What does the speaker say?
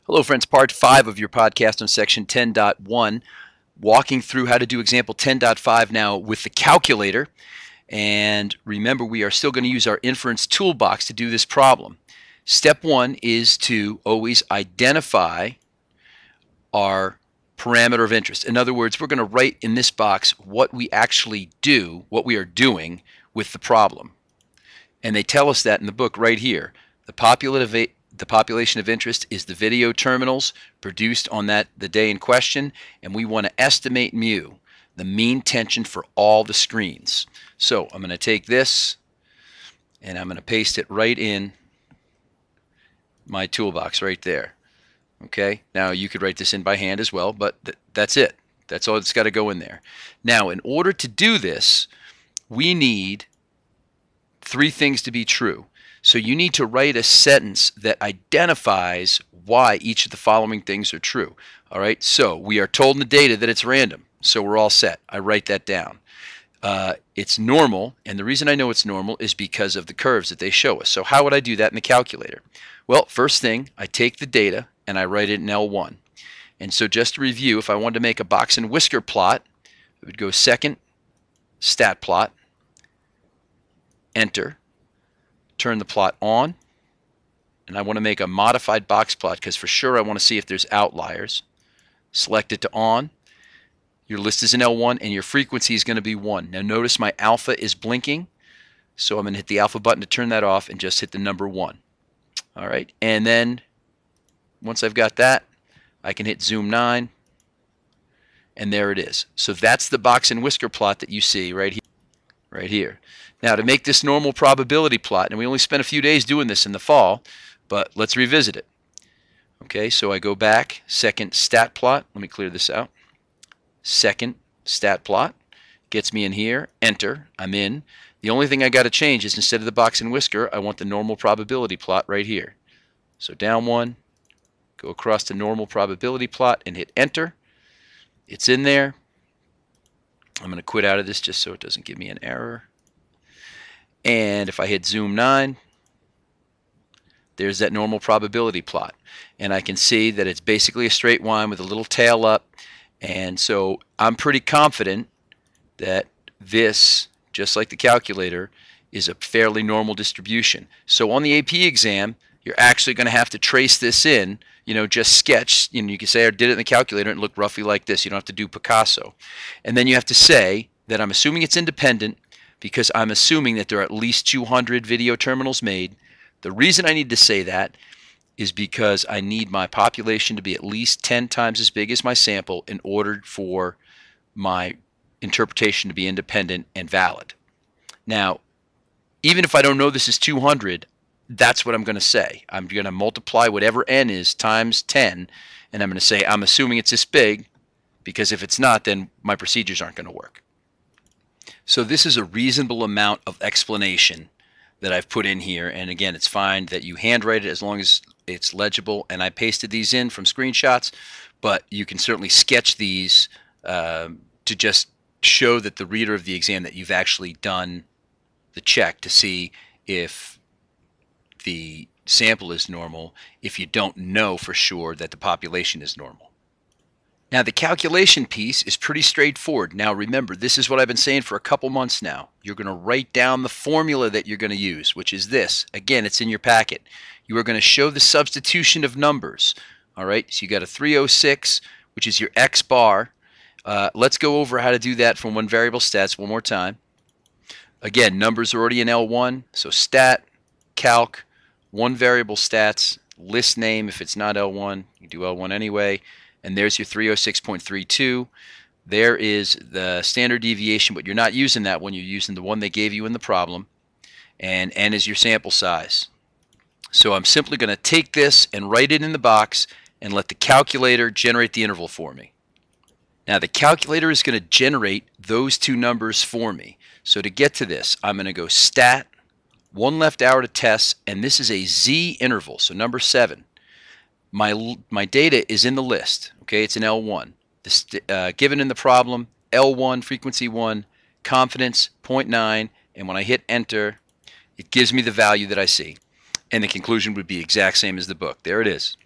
Hello, friends. Part 5 of your podcast on section 10.1, walking through how to do example 10.5 now with the calculator. And remember, we are still going to use our inference toolbox to do this problem. Step 1 is to always identify our parameter of interest. In other words, we're going to write in this box what we actually do, what we are doing with the problem. And they tell us that in the book right here. The population of interest is the video terminals produced on the day in question, and we want to estimate mu, the mean tension for all the screens. So I'm going to take this and I'm going to paste it right in my toolbox right there. Okay, now you could write this in by hand as well, but that's it. That's all that's got to go in there. Now, in order to do this, we need three things to be true. So you need to write a sentence that identifies why each of the following things are true. All right, so we are told in the data that it's random, so we're all set. I write that down. It's normal, and the reason I know it's normal is because of the curves that they show us. So how would I do that in the calculator? Well, first thing, I take the data and I write it in L1. And so just to review, if I wanted to make a box and whisker plot, it would go second, stat plot, enter, turn the plot on, and I want to make a modified box plot because for sure I want to see if there's outliers. Select it to on. Your list is in L1 and your frequency is going to be 1. Now notice my alpha is blinking, so I'm going to hit the alpha button to turn that off and just hit the number 1. All right, and then once I've got that, I can hit zoom 9, and there it is. So that's the box and whisker plot that you see right here. Right here. Now to make this normal probability plot, and we only spent a few days doing this in the fall, but let's revisit it. Okay, so I go back, second stat plot, let me clear this out. Second stat plot, gets me in here, enter, I'm in. The only thing I got to change is instead of the box and whisker, I want the normal probability plot right here. So down one, go across to normal probability plot and hit enter. It's in there. I'm going to quit out of this just so it doesn't give me an error. And if I hit zoom 9, there's that normal probability plot. And I can see that it's basically a straight line with a little tail up. And so I'm pretty confident that this, just like the calculator, is a fairly normal distribution. So on the AP exam, you're actually going to have to trace this in, just sketch. You can say I did it in the calculator and it looked roughly like this. You don't have to do Picasso. And then you have to say that I'm assuming it's independent because I'm assuming that there are at least 200 video terminals made. The reason I need to say that is because I need my population to be at least 10 times as big as my sample in order for my interpretation to be independent and valid. Now, even if I don't know this is 200, that's what I'm going to say. I'm going to multiply whatever n is times 10, and I'm going to say I'm assuming it's this big, because if it's not, then my procedures aren't going to work. So this is a reasonable amount of explanation that I've put in here, and again, it's fine that you handwrite it as long as it's legible, and I pasted these in from screenshots, but you can certainly sketch these to just show that the reader of the exam that you've actually done the check to see if the sample is normal if you don't know for sure that the population is normal. Now the calculation piece is pretty straightforward. Now remember, this is what I've been saying for a couple months now. You're going to write down the formula that you're going to use, which is this. Again, it's in your packet. You are going to show the substitution of numbers. All right, so you got a 306, which is your X bar. Let's go over how to do that from one variable stats one more time. Again, numbers are already in L1, so stat, calc, one variable stats, list name. If it's not L1, you do L1 anyway. And there's your 306.32. There is the standard deviation, but you're not using that one. You're using the one they gave you in the problem. And n is your sample size. So I'm simply going to take this and write it in the box and let the calculator generate the interval for me. Now the calculator is going to generate those two numbers for me. So to get to this, I'm going to go stat, 1 left hour to test, and this is a Z interval, so number 7. My data is in the list. Okay, it's in L1. This, given in the problem, L1, frequency 1, confidence 0.9, and when I hit enter, it gives me the value that I see. And the conclusion would be exact same as the book. There it is.